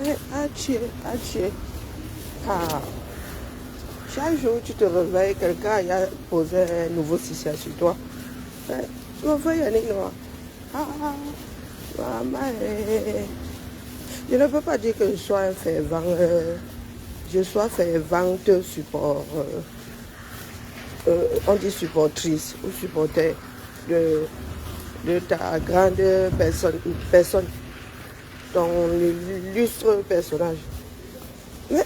Adieu, adieu. Ah. Chaque jour, tu te réveilles, quelqu'un a posé un nouveau système sur toi. Tu vois, Yannick Noah. Maman, je ne peux pas dire que je sois un fervent. Je sois fervente support. On dit supportrice ou supporter de ta grande personne, ton illustre personnage. Mais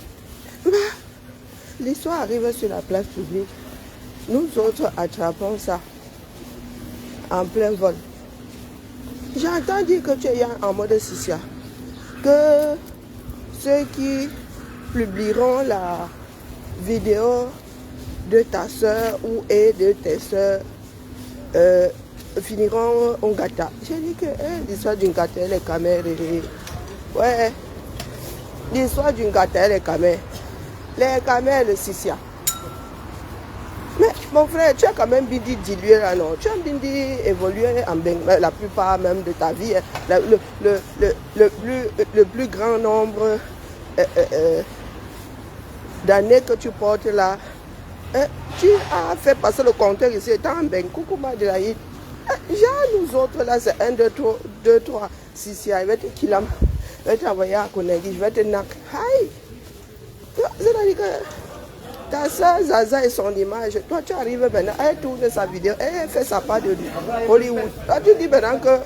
l'histoire arrive sur la place publique. Nous autres attrapons ça en plein vol. J'entends dire que tu es en mode Sissia. Que ceux qui publieront la vidéo de ta soeur ou et de tes soeurs finiront en gâta. J'ai dit que l'histoire d'une gâta, elle est camère. Ouais, l'histoire d'une gâta, elle est camère. Les camères, le Sissia. Mais mon frère, tu as quand même bien dit diluer là, non? Tu as bien dit évoluer en la plupart même de ta vie. Le plus grand nombre d'années que tu portes là, tu as fait passer le compteur ici, étant en ben, coucou Madelaïd. Genre nous autres là, c'est 1, 2, 3, 6, je vais te killam, je vais t'envoyer à Konegi, je vais te nac. Aïe! C'est-à-dire que ta soeur Zaza et son image, toi tu arrives maintenant, elle tourne sa vidéo, elle fait sa part de Hollywood. Toi tu dis maintenant que,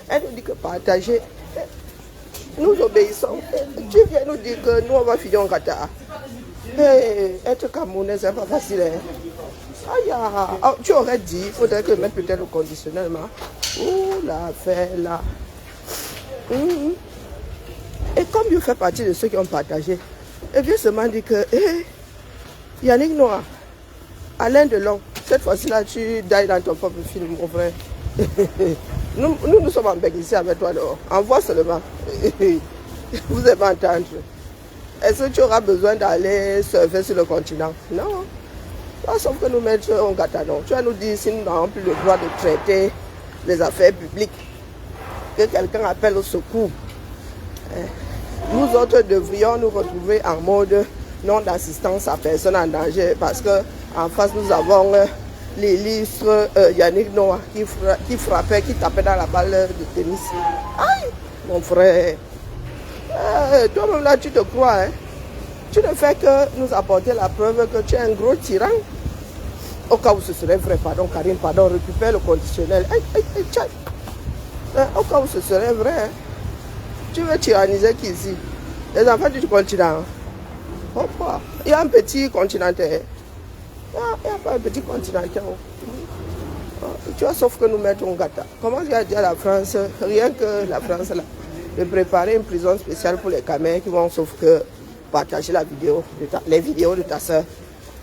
elle nous dit que partager, nous obéissons. Tu viens nous dire que nous on va finir en Qatar. Être Camerounais, c'est pas facile. Tu aurais dit, il faudrait que mettre peut-être le conditionnellement. Ouh, l'affaire là. Et comme il fait partie de ceux qui ont partagé, et bien seulement dit que, Yannick Noah, Alain Delon, cette fois-ci là, tu dailles dans ton propre film, mon frère. Nous sommes en bec ici avec toi dehors. Envoie seulement. Vous allez m'entendre. Est-ce que tu auras besoin d'aller surfer sur le continent? Non. Sauf que nous mettre en gâteau. Tu vas nous dire si nous n'avons plus le droit de traiter les affaires publiques. Que quelqu'un appelle au secours. Nous autres devrions nous retrouver en mode non d'assistance à personne en danger. Parce qu'en face, nous avons l'illustre Yannick Noah qui frappait, qui tapait dans la balle de tennis. Aïe, mon frère. Toi-même là, tu te crois, hein? Tu ne fais que nous apporter la preuve que tu es un gros tyran. Au cas où ce serait vrai, pardon, Karine, pardon, récupère le conditionnel. Au cas où ce serait vrai, hein? Tu veux tyranniser qui ici? Les enfants du continent. Pourquoi? Il y a un petit continentaire. Il n'y a pas un petit continentaire. Tu vois, sauf que nous mettons gâteau. Comment il a dit à la France, rien que la France là, de préparer une prison spéciale pour les camés qui vont sauf que partager la vidéo, les vidéos de ta soeur.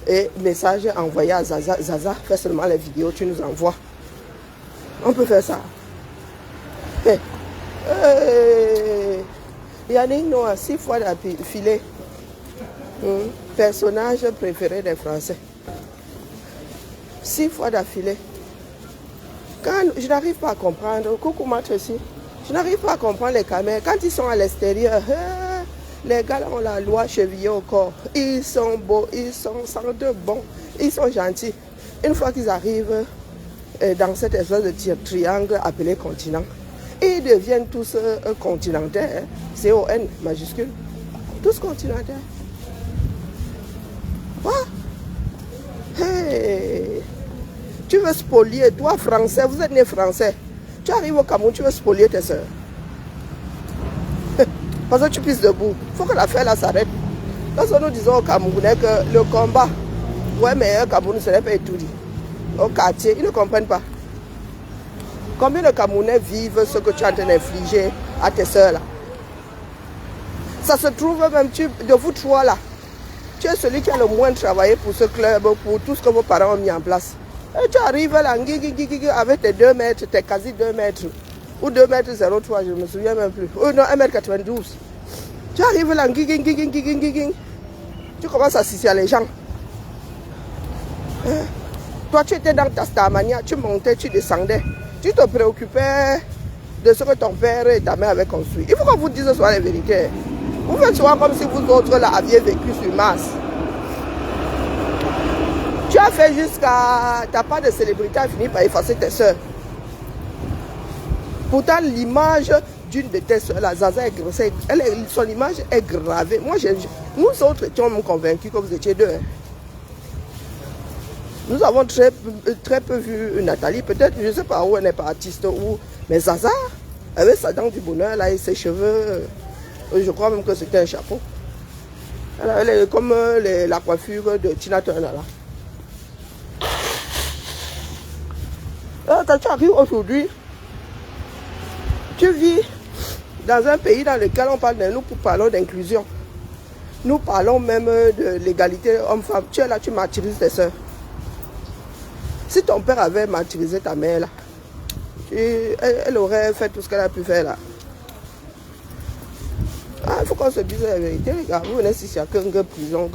Et message envoyé à Zaza. Zaza, fais seulement les vidéos, tu nous envoies. On peut faire ça. Yannick Noah, 6 fois d'affilée. Personnage préféré des Français. 6 fois d'affilée. Je n'arrive pas à comprendre. Coucou Matreci. Je n'arrive pas à comprendre les caméras. Quand ils sont à l'extérieur, les gars ont la loi chevillée au corps. Ils sont beaux, ils sentent bons, ils sont gentils. Une fois qu'ils arrivent dans cette espèce de triangle appelé continent, ils deviennent tous continentaires. C-O-N majuscule. Tous continentaires. Quoi? Hey! Tu veux spolier, toi français, vous êtes né français. Tu arrives au Cameroun, tu veux spolier tes soeurs. Parce que tu pisses debout. Il faut que l'affaire là s'arrête. Lorsque nous disons aux Camerounais que le combat, ouais, mais un Cameroun ne serait pas étudié. Au quartier, ils ne comprennent pas. Combien de Camerounais vivent ce que tu es en train d'infliger à tes soeurs là? Ça se trouve même, de vous trois là, tu es celui qui a le moins travaillé pour ce club, pour tout ce que vos parents ont mis en place. Et tu arrives là, avec tes 2 mètres, tes quasi 2 mètres. Ou 2 mètres 03, je ne me souviens même plus. Oh non, 1m92. Tu arrives là, tu commences à sucer les gens. Toi, tu étais dans ta Starmania, tu montais, tu descendais. Tu te préoccupais de ce que ton père et ta mère avaient construit. Il faut qu'on vous dise ce soir les vérités. Vous faites souvent comme si vous autres là aviez vécu sur Mars. Tu as fait jusqu'à ta part de célébrité a fini par effacer tes soeurs. Pourtant, l'image d'une de tes soeurs, la Zaza, son image est gravée. Moi, nous autres étions convaincus que vous étiez deux. Hein. Nous avons très peu vu Nathalie. Peut-être, je ne sais pas où elle n'est pas artiste. Mais Zaza, avec sa dent du bonheur là, et ses cheveux, je crois même que c'était un chapeau. Elle est comme la coiffure de Tina Turner là. Quand tu arrives aujourd'hui, tu vis dans un pays dans lequel on parle de nous parlons d'inclusion. Nous parlons même de l'égalité homme-femme. Tu es là, tu martyrises tes soeurs. Si ton père avait martyrisé ta mère là, elle aurait fait tout ce qu'elle a pu faire là. Ah, il faut qu'on se dise la vérité, les gars. Vous venez ici, il n'y a qu'une prison.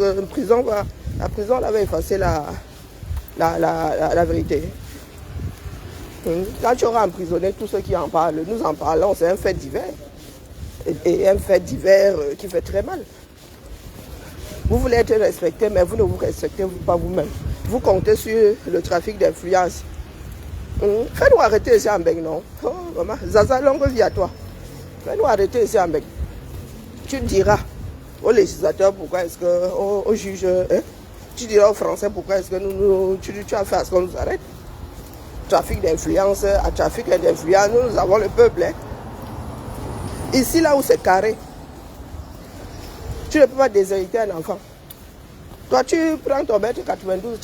La prison là, va effacer la vérité. Quand tu auras emprisonné tous ceux qui en parlent, nous en parlons, c'est un fait divers. Et un fait divers qui fait très mal. Vous voulez être respecté, mais vous ne vous respectez pas vous-même. Vous comptez sur le trafic d'influence. Fais-nous arrêter ici en bec, non? Oh, maman, Zaza, longue vie à toi. Fais-nous arrêter ici en bec. Tu diras aux législateurs pourquoi est-ce que, aux juges, hein? Tu diras aux Français pourquoi est-ce que tu as fait à ce qu'on nous arrête. Trafic d'influence, à trafic d'influence, nous avons le peuple. Hein. Ici, là où c'est carré, tu ne peux pas déshériter un enfant. Toi, tu prends ton mètre 92,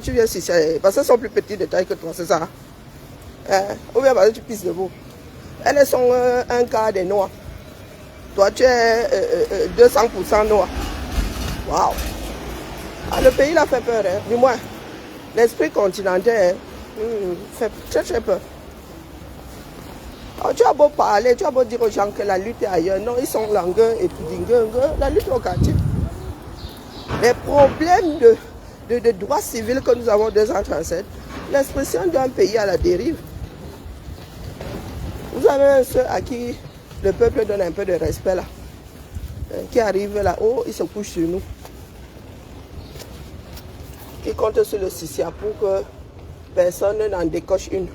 tu viens ici, parce qu'ils sont plus petits de taille que toi, c'est ça. Hein? Ou bien parce que tu pisses debout. Elles sont un quart des noirs. Toi, tu es 200% noir. Waouh! Ah, le pays, là, fait peur, hein? Du moins, l'esprit continental, hein? Fait très très peur. Alors, tu as beau parler, tu as beau dire aux gens que la lutte est ailleurs. Non, ils sont langueux et puddingueux. La lutte est au quartier. Les problèmes de droits civils que nous avons en 237, l'expression d'un pays à la dérive. Vous avez ceux à qui le peuple donne un peu de respect là, qui arrivent là-haut, ils se couchent sur nous. Qui comptent sur le CICIA pour que personne n'en décoche une.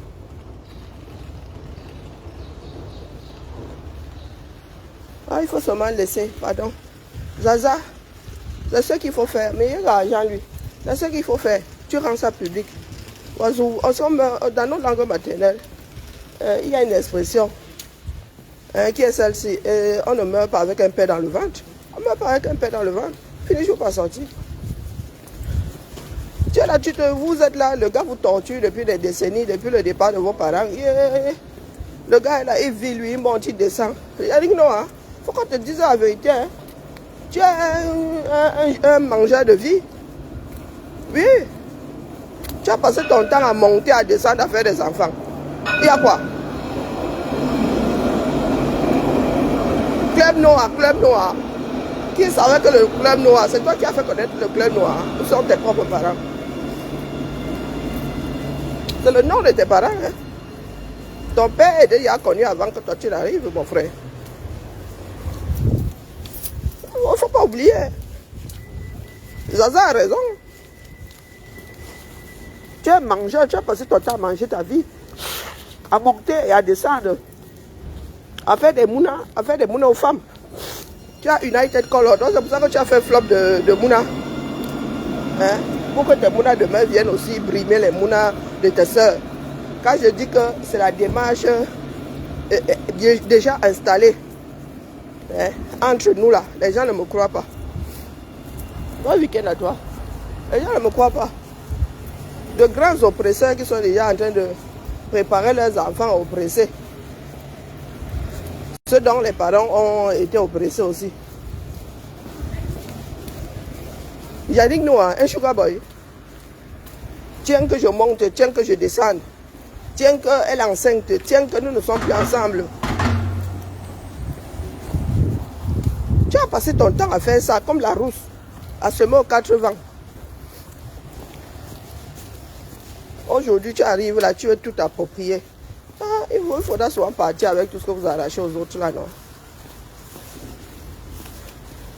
Ah, il faut seulement laisser, pardon. Zaza, c'est ce qu'il faut faire. Mais il y a l'argent, lui. C'est ce qu'il faut faire. Tu rends ça public. Dans notre langue maternelle, il y a une expression qui est celle-ci. On ne meurt pas avec un père dans le ventre. On ne meurt pas avec un père dans le ventre. Fini, je ne pas sortir. Tu es là, vous êtes là, le gars vous torture depuis des décennies, depuis le départ de vos parents. Le gars est là, il vit, lui, il monte, il descend. Il a dit non, hein. Faut qu'on te dise la vérité. Hein. Tu es un mangeur de vie. Oui. Tu as passé ton temps à monter, à descendre, à faire des enfants. Il y a quoi? Club noir. Qui savait que le club noir, c'est toi qui as fait connaître le club noir. Nous sommes tes propres parents. C'est le nom de tes parents. Hein? Ton père est déjà connu avant que toi tu n'arrives, mon frère. Il ne faut pas oublier. Zaza a raison. Tu es mangeur, tu as passé ton temps à manger ta vie, à monter et à descendre, à faire des mounas aux femmes. Tu as United Color, donc c'est pour ça que tu as fait flop de mounas. Hein? Pour que tes mounas demain viennent aussi brimer les mounas de tes soeurs. Quand je dis que c'est la démarche déjà installée, hein, entre nous là, les gens ne me croient pas. Bon week-end à toi. Les gens ne me croient pas. De grands oppresseurs qui sont déjà en train de préparer leurs enfants oppressés. Ceux dont les parents ont été oppressés aussi. Yannick Noah, un sugar boy. Tiens que je monte, tiens que je descende. Tiens qu'elle est enceinte, tiens que nous ne sommes plus ensemble. Tu as passé ton temps à faire ça comme la rousse, à semer aux 4 vents. Aujourd'hui, tu arrives là, tu veux tout approprier. Ah, il faudra souvent partir avec tout ce que vous arrachez aux autres là, non?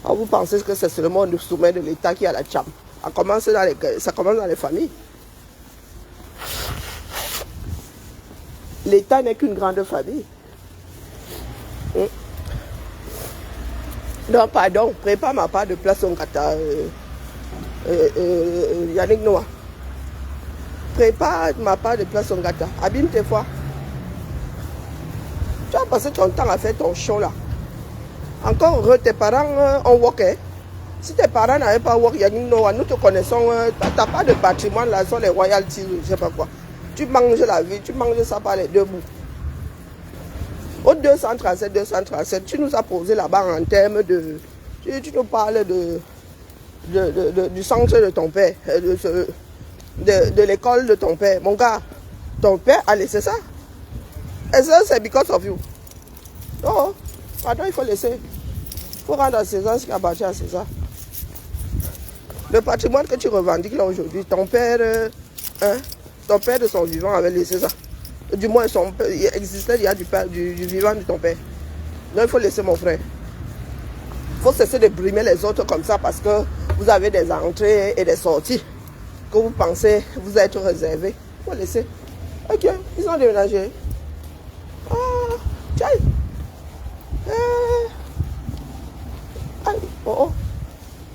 Vous pensez que c'est seulement le sommet de l'État qui a la chambre. Ça commence dans les familles. L'État n'est qu'une grande famille. Non, pardon, prépare ma part de place en Qatar. Yannick Noah. Prépare ma part de place en Qatar. Abîme tes fois. Tu as passé ton temps à faire ton show là. Encore heureux, tes parents ont worké. Si tes parents n'avaient pas worké, Yannick Noah, nous te connaissons. Tu n'as pas de patrimoine là, sont les royalties, je ne sais pas quoi. Tu manges la vie, tu manges ça par les deux bouts. Au 237, tu nous as posé là-bas en termes de... Tu nous parles du centre de ton père, de l'école de ton père. Mon gars, ton père a laissé ça. Et ça, c'est because of you. Non, pardon, il faut laisser. Il faut rendre à César ce qui appartient à César. Le patrimoine que tu revendiques là aujourd'hui, ton père de son vivant avait laissé ça. Du moins, il existait, il y a du vivant de ton père. Donc, il faut laisser mon frère. Il faut cesser de brimer les autres comme ça parce que vous avez des entrées et des sorties que vous pensez vous être réservés. Il faut laisser. Ok, ils ont déménagé. Ah, tiens. Oh.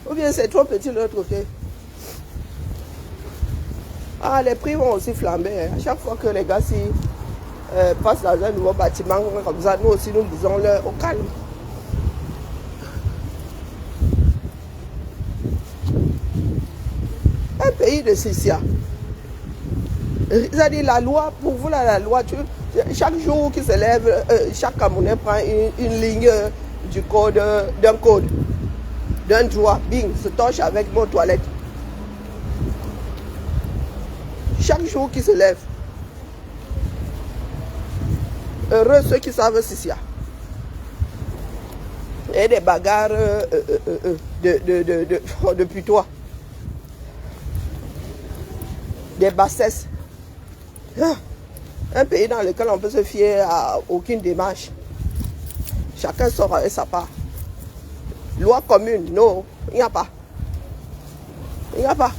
Ou bien c'est trop petit de l'autre côté. Ah, les prix vont aussi flamber. À chaque fois que les gars passent dans un nouveau bâtiment comme ça, nous aussi nous disons leur au calme. Un pays de Sissia. C'est-à-dire la loi, pour vous la loi, chaque jour qui se lève, chaque Camerounais prend une ligne du code, d'un droit, bing, se torche avec mon toilette. Chaque jour qui se lève. Heureux ceux qui savent Sissia. Et des bagarres de putois. Des bassesses. Un pays dans lequel on peut se fier à aucune démarche. Chacun sort avec sa part. Loi commune, non, il n'y a pas. Il n'y a pas.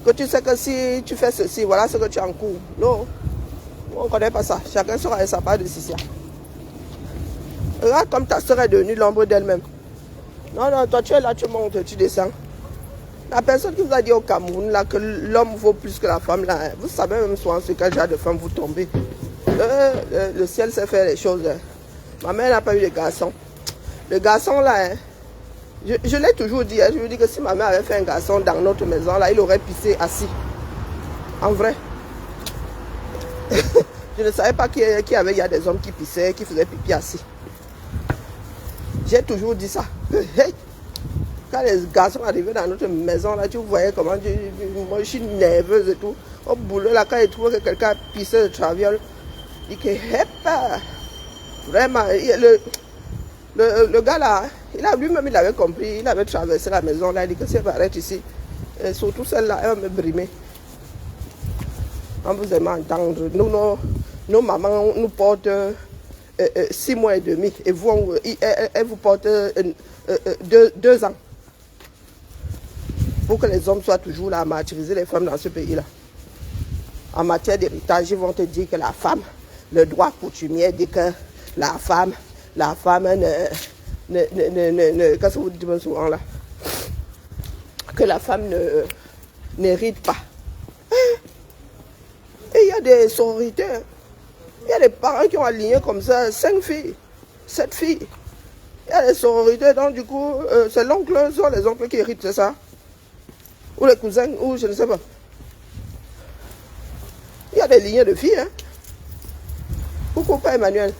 Que tu sais que si tu fais ceci, voilà ce que tu encours. Non, on ne connaît pas ça. Chacun sort avec sa part de Sissia. Regarde comme ta soeur est devenue l'ombre d'elle-même. Non, toi tu es là, tu montes, tu descends. La personne qui vous a dit au Cameroun là, que l'homme vaut plus que la femme, là, vous savez même souvent ce quel genre de femme vous tombez. Le ciel sait faire les choses. Hein. Ma mère n'a pas eu de garçon. Le garçon là, hein, je l'ai toujours dit, hein, je vous dis que si ma mère avait fait un garçon dans notre maison, là, il aurait pissé assis. En vrai. Je ne savais pas qu'il y a des hommes qui pissaient, qui faisaient pipi assis. J'ai toujours dit ça. Quand les garçons arrivaient dans notre maison, là, tu voyais comment moi je suis nerveuse et tout. Au boulot, là, quand il trouvait que quelqu'un pissait de traviole, il dit que, vraiment, le gars là, lui-même, il avait compris, il avait traversé la maison, là, il dit que si elle arrête ici, et surtout celle-là, elle va me brimer. On vous aime entendre. Nos mamans nous portent 6 mois et demi, et vous, elle vous porte 2 ans. Pour que les hommes soient toujours là à martyriser les femmes dans ce pays-là. En matière d'héritage, ils vont te dire que la femme, le droit coutumier dit que la femme qu'est-ce que vous dites souvent là? Que la femme n'hérite pas. Et il y a des sororités. Il y a des parents qui ont aligné comme ça 5 filles, 7 filles. Il y a des sororités, donc du coup, c'est l'oncle, ce sont les oncles qui héritent, c'est ça? Ou les cousins, ou je ne sais pas. Il y a des lignées de filles, hein. Coucou, Père Emmanuel.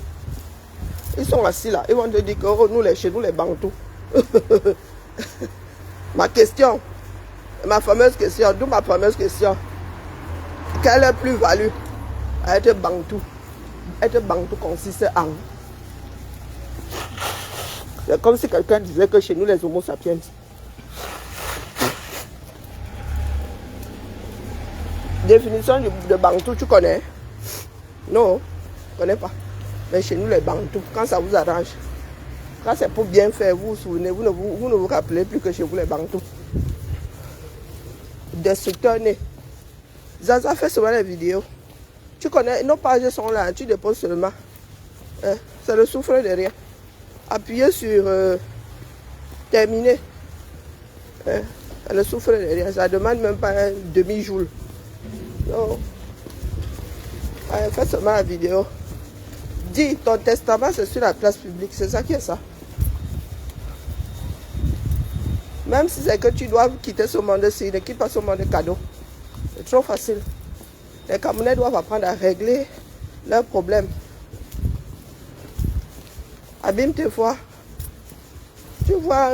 Ils sont assis là, ils vont te dire que oh, chez nous les Bantous. Ma question, ma fameuse question, d'où ma fameuse question. Quelle est plus-value à être Bantou? Être Bantou consiste en... C'est comme si quelqu'un disait que chez nous les homo sapiens. Définition de Bantou, tu connais? Non, je ne connais pas. Mais chez nous les Bantous, quand ça vous arrange. Là, c'est pour bien faire, vous vous souvenez, vous ne vous rappelez plus que chez vous les Bantous. Destructeur né. Zaza fait souvent les vidéos. Tu connais, nos pages sont là, tu déposes seulement. Hein? Ça ne souffre de rien. Appuyez sur terminer. Hein? Ça ne souffre de rien. Ça ne demande même pas un demi-joule. Non. Allez, fais seulement la vidéo. Dis, ton testament, c'est sur la place publique. C'est ça qui est ça. Même si c'est que tu dois quitter ce monde-ci, ne quitte pas ce monde cadeau. C'est trop facile. Les Camerounais doivent apprendre à régler leurs problèmes. Abîme tes fois. Tu vois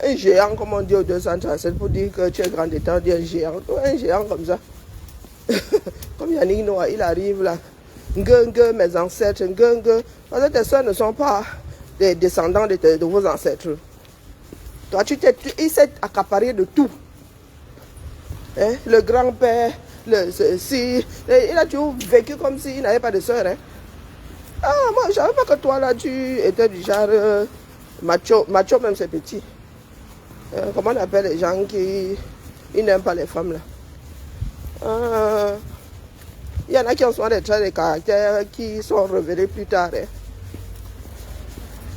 un géant, comme on dit au 237, pour dire que tu es grand état, dit un géant. Un géant comme ça. Comme Yannick Noah, il arrive là. Mes ancêtres, parce que tes soeurs ne sont pas des descendants de vos ancêtres. Toi, il s'est accaparé de tout. Hein? Le grand-père, il a toujours vécu comme s'il n'avait pas de soeur. Hein? Ah, moi, je ne savais pas que toi, là, tu étais du genre macho. Macho, même, c'est petit. Comment on appelle les gens qui n'aiment pas les femmes, là? Il y en a qui ont souvent des traits de caractère qui sont révélés plus tard. Hein.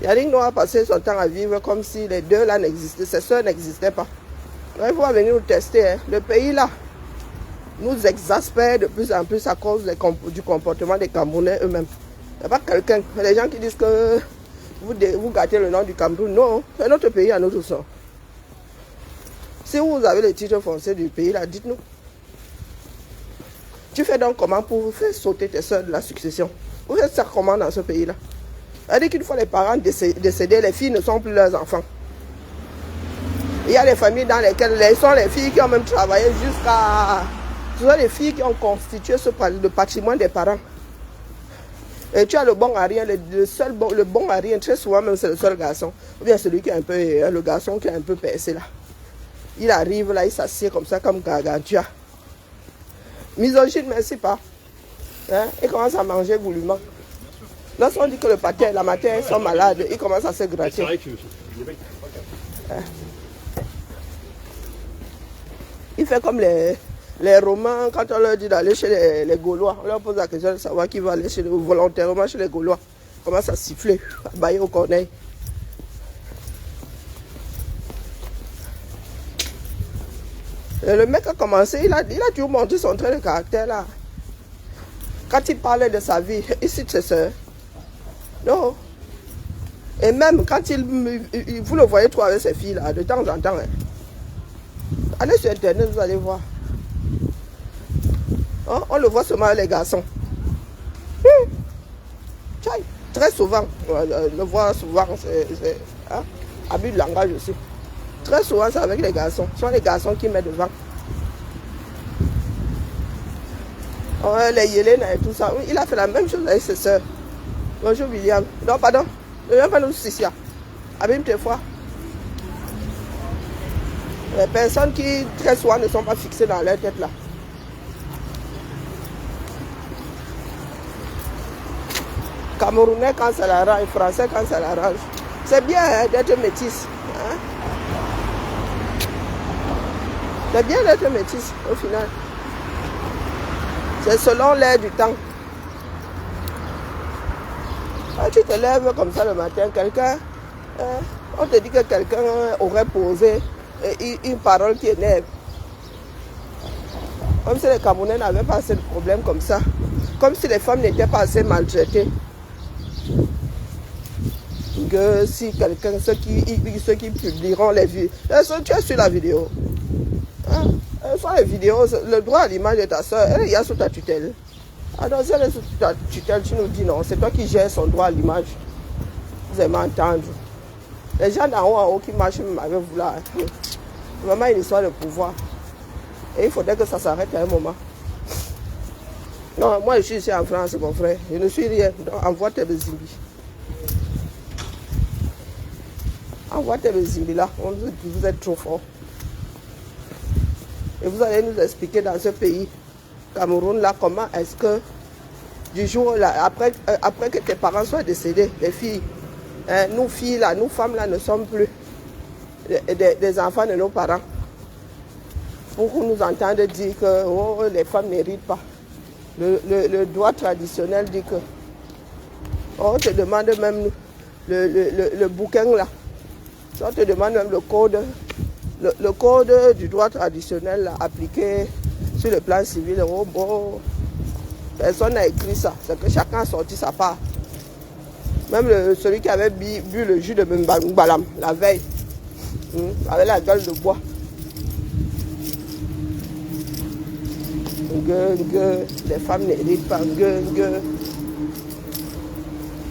Yannick Noah a passé son temps à vivre comme si les deux là n'existaient, ses soeurs n'existaient pas. Donc, il faut venir nous tester. Hein. Le pays là nous exaspère de plus en plus à cause du comportement des Camerounais eux-mêmes. Il n'y a pas quelqu'un, les gens qui disent que vous gâtez le nom du Cameroun. Non, c'est notre pays à nous tous. Si vous avez le titre foncier du pays là, dites-nous. Tu fais donc comment pour faire sauter tes soeurs de la succession? Vous faites ça comment dans ce pays-là? C'est-à-dire qu'une fois les parents décédés, les filles ne sont plus leurs enfants. Il y a des familles dans lesquelles sont les filles qui ont même travaillé jusqu'à... Ce sont les filles qui ont constitué le patrimoine des parents. Et tu as le bon à rien, le bon à rien, très souvent même c'est le seul garçon. Ou bien celui qui est un peu, le garçon qui est un peu percé là. Il arrive là, il s'assied comme ça, comme Gargantua. Misogyne, merci pas. Hein? Il commence à manger goulûment. Lorsqu'on dit que le patin, la matin, ils sont malades, ils commencent à se gratter. Hein? Il fait comme les Romains, quand on leur dit d'aller chez les Gaulois, on leur pose la question de savoir qui va aller volontairement chez les Gaulois. Il commence à siffler, à bailler au corneille. Et le mec a commencé, il a toujours montré son trait de caractère là. Quand il parlait de sa vie, il cite ses soeurs. Non. Et même quand vous le voyez trop avec ses filles là, de temps en temps. Hein. Allez sur internet, vous allez voir. Hein? On le voit seulement avec les garçons. Très souvent, le voit souvent, c'est hein? Abus de langage aussi. Très souvent, c'est avec les garçons. Ce sont les garçons qui mettent devant. Les Yélènes et tout ça. Il a fait la même chose avec ses soeurs. Bonjour William. Non, pardon. Ne viens pas nous Sicia. Abîme tes fois. Les personnes qui, très souvent, ne sont pas fixées dans leur tête là. Camerounais quand ça l'arrange, Français quand ça l'arrange. C'est bien hein, d'être métisse. Hein? C'est bien d'être métisse au final. C'est selon l'air du temps. Quand tu te lèves comme ça le matin, quelqu'un, on te dit que quelqu'un aurait posé une parole qui énerve. Comme si les Camerounais n'avaient pas assez de problèmes comme ça. Comme si les femmes n'étaient pas assez maltraitées. Que si quelqu'un, ceux qui publieront les vidéos, tu es sur la vidéo. Hein? Sur les vidéos, le droit à l'image de ta soeur, elle est sous ta tutelle. Alors si elle est sous ta tutelle, tu nous dis non, c'est toi qui gères son droit à l'image. Vous aimez entendre. Les gens d'en haut en haut qui marchent même avec vous là. Vraiment une histoire de pouvoir. Et il faudrait que ça s'arrête à un moment. Non, moi je suis ici en France, mon frère. Je ne suis rien. Donc envoie tes zimbis. Envoie tes zimbis là. Vous êtes trop fort. Et vous allez nous expliquer dans ce pays, Cameroun là, comment est-ce que du jour là, après que tes parents soient décédés, les filles, Nous filles là, nous femmes là ne sommes plus des enfants de nos parents. Pour qu'on nous entende dire que oh, les femmes n'héritent pas. Le droit traditionnel dit que on te demande même le bouquin là. On te demande même le code du droit traditionnel là, appliqué sur le plan civil. Oh, bon, personne n'a écrit ça. C'est que chacun a sorti sa part. Même celui qui avait bu le jus de Mbalam la veille, avec la gueule de bois. Les femmes n'héritent pas.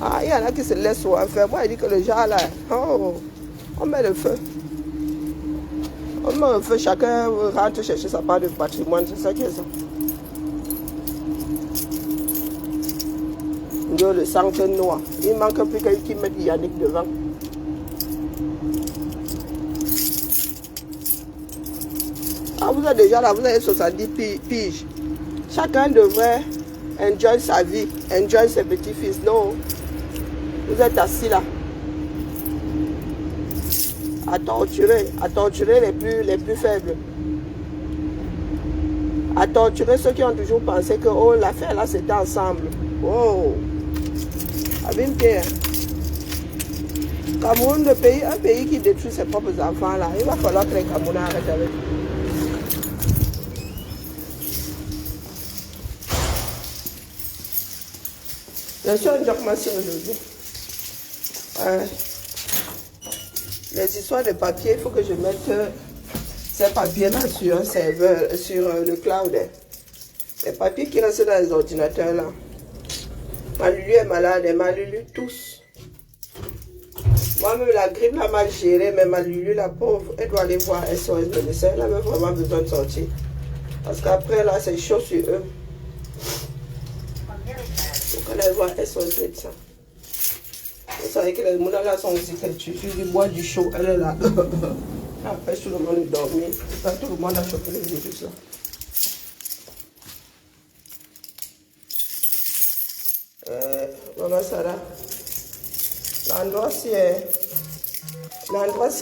Ah, il y en a qui se laissent faire. Moi, il dit que le genre là, oh, on met le feu. On met le feu, chacun rentre chercher sa part de patrimoine. C'est ça qui est ça. Le sang est noir. Il manque plus quelqu'un qui mette Yannick devant. Ah, vous êtes déjà là, vous avez 70 piges. Chacun devrait enjoy sa vie, enjoy ses petits-fils. Non, vous êtes assis là. À torturer les plus faibles. À torturer ceux qui ont toujours pensé que oh, l'affaire là c'était ensemble. Oh, Abim Pierre. Cameroun, un pays qui détruit ses propres enfants là. Il va falloir que les Camerounais arrêtent avec. Je suis en documentation aujourd'hui. Les histoires de papier, il faut que je mette ces papiers-là sur un serveur, sur le cloud. Les papiers qui restent dans les ordinateurs là. Ma Lulu est malade, et ma Lulu tous. Moi-même, la grippe l'a mal gérée, mais ma Lulu, la pauvre, elle doit aller voir SOS médecin. Elle a même vraiment besoin de sortir. Parce qu'après, là, c'est chaud sur eux. Donc, elle aille voir SOS médecin. Vous savez que les mounas là sont aussi têtus. Je dis, bois du chaud, elle est là. Après, tout le monde est dormi. Tout le monde a chopé les virus là. Maman Sarah, l'endroit-ci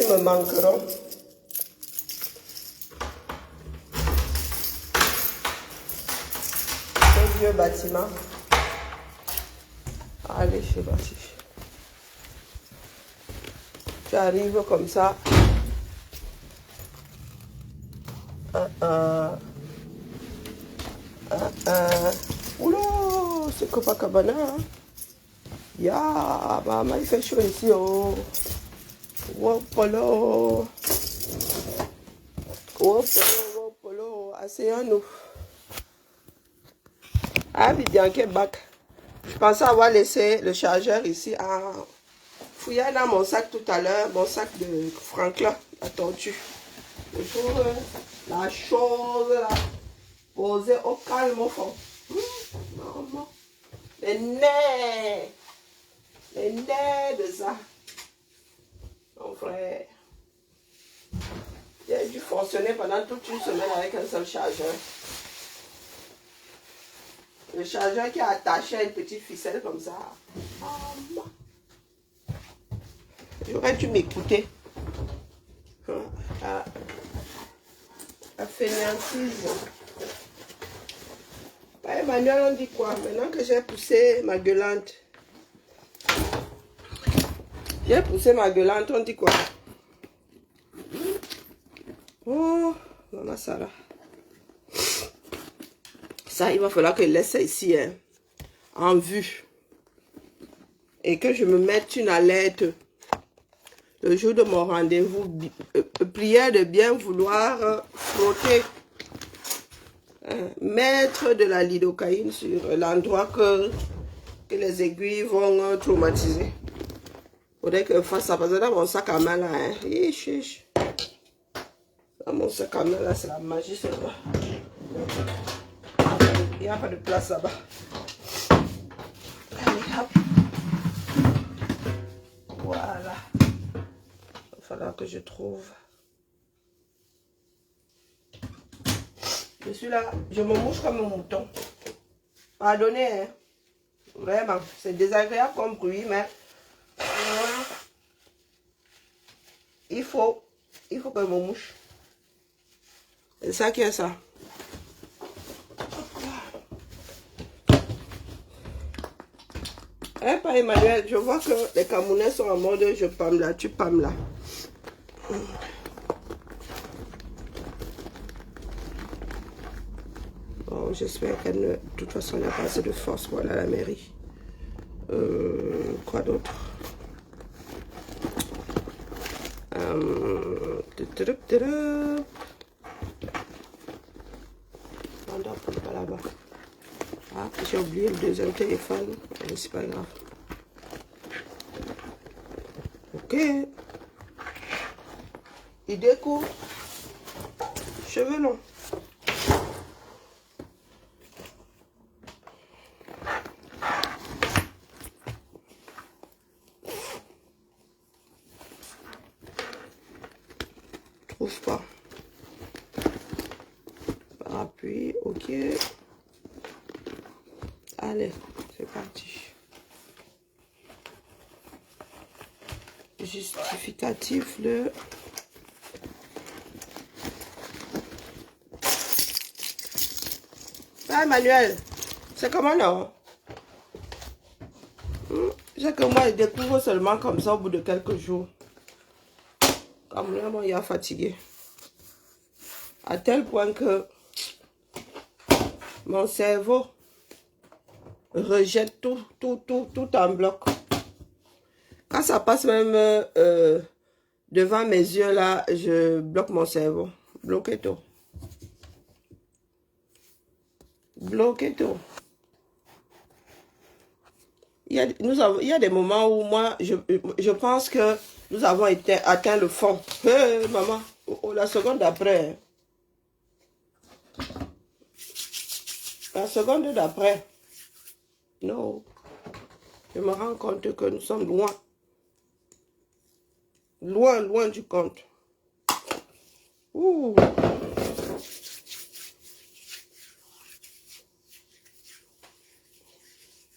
me manquera. Ce vieux bâtiment. Allez, je suis parti. Tu arrives comme ça. Oula, c'est Copacabana. Ya, maman, il fait chaud ici. Oh, polo. Polo. Asseyons-nous. Ah, Bianca back. Je pensais avoir laissé le chargeur ici. Ah, fouillé dans mon sac tout à l'heure, mon sac de Franklin, la tortue. Je trouve la chose là, posée au calme au fond. Maman. Les nerfs de ça. Mon frère. J'ai dû fonctionner pendant toute une semaine avec un seul chargeur. Le chargeur qui est attaché à une petite ficelle comme ça. Maman. J'aurais dû m'écouter. La fainéantise. Bah, Emmanuel, on dit quoi? Maintenant que j'ai poussé ma gueulante. On dit quoi? Oh, maman Sarah. Ça, il va falloir que je laisse ça ici, hein, en vue. Et que je me mette une alerte. Le jour de mon rendez-vous, prière de bien vouloir frotter, mettre de la lidocaïne sur l'endroit que les aiguilles vont traumatiser. Il faudrait que je fasse ça, parce que dans mon sac à main là, hein, dans mon sac à main là, c'est la magie, c'est là. Il n'y a pas de place là-bas. Allez, hop. Voilà. Il va falloir que je trouve. Je suis là, je me mouche comme un mouton. Pardonnez, hein. Vraiment, c'est désagréable comme bruit, mais Il faut que mon mouche. C'est ça qui est ça. Hein, pas Emmanuel, je vois que les Camerounais sont en mode je pam là, tu pam là. Oh, j'espère qu'elle ne... De toute façon, elle n'a pas assez de force pour aller à la mairie. Quoi d'autre? Là-bas. Ah, j'ai oublié le deuxième téléphone. Mais c'est pas grave. Ok. Idée courte. Cheveux longs. Trouve pas. Parapluie, ok. Allez, c'est parti. Justificatif, le... Ah, Emmanuel, c'est comment non? C'est que moi, je découvre seulement comme ça au bout de quelques jours. Comme vraiment, il a fatigué. À tel point que mon cerveau rejette tout en bloc. Quand ça passe même devant mes yeux, là, je bloque mon cerveau. Bloqué tout. Bloqué tout. Il y a des moments où moi, je pense que nous avons atteint le fond. Hey, maman, la seconde d'après. La seconde d'après. Non. Je me rends compte que nous sommes loin. Loin du compte. Ouh.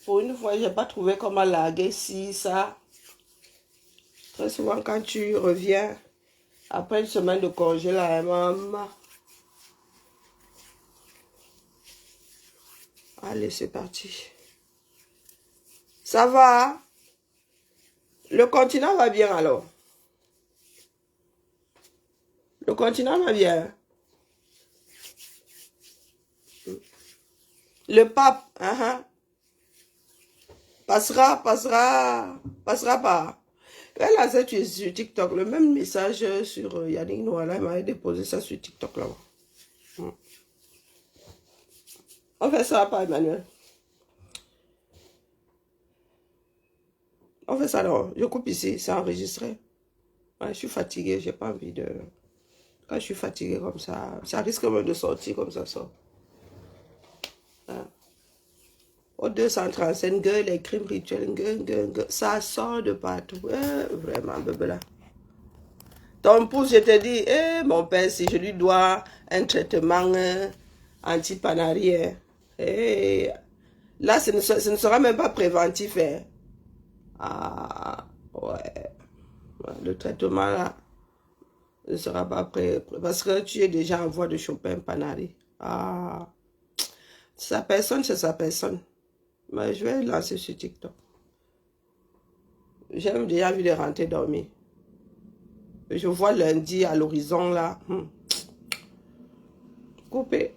Pour une fois, je n'ai pas trouvé comment larguer si ça. Très souvent, quand tu reviens, après une semaine de congé, là, maman. Allez, c'est parti. Ça va? Le continent va bien alors? Le continent va bien? Le pape, passera pas. Là, c'est sur TikTok. Le même message sur Yannick Noah, il m'avait déposé ça sur TikTok là-bas. On fait ça pas, Emmanuel. On fait ça là. Je coupe ici, c'est enregistré. Ouais, je suis fatiguée, j'ai pas envie de... Quand je suis fatiguée comme ça risque même de sortir comme ça sort. Hein? Au 235, les crimes rituels, ça sort de partout. Vraiment, bébé là. Ton pouce, je te dis, mon père, si je lui dois un traitement anti-panarien, là, ce ne sera même pas préventif. Hein. Ah, ouais. Le traitement, là, ne sera pas prêt. Parce que tu es déjà en voie de choper un panari. Ah, sa personne, c'est sa personne. Mais je vais lancer sur TikTok. J'ai déjà envie de rentrer dormir. Je vois lundi à l'horizon, là. Coupé.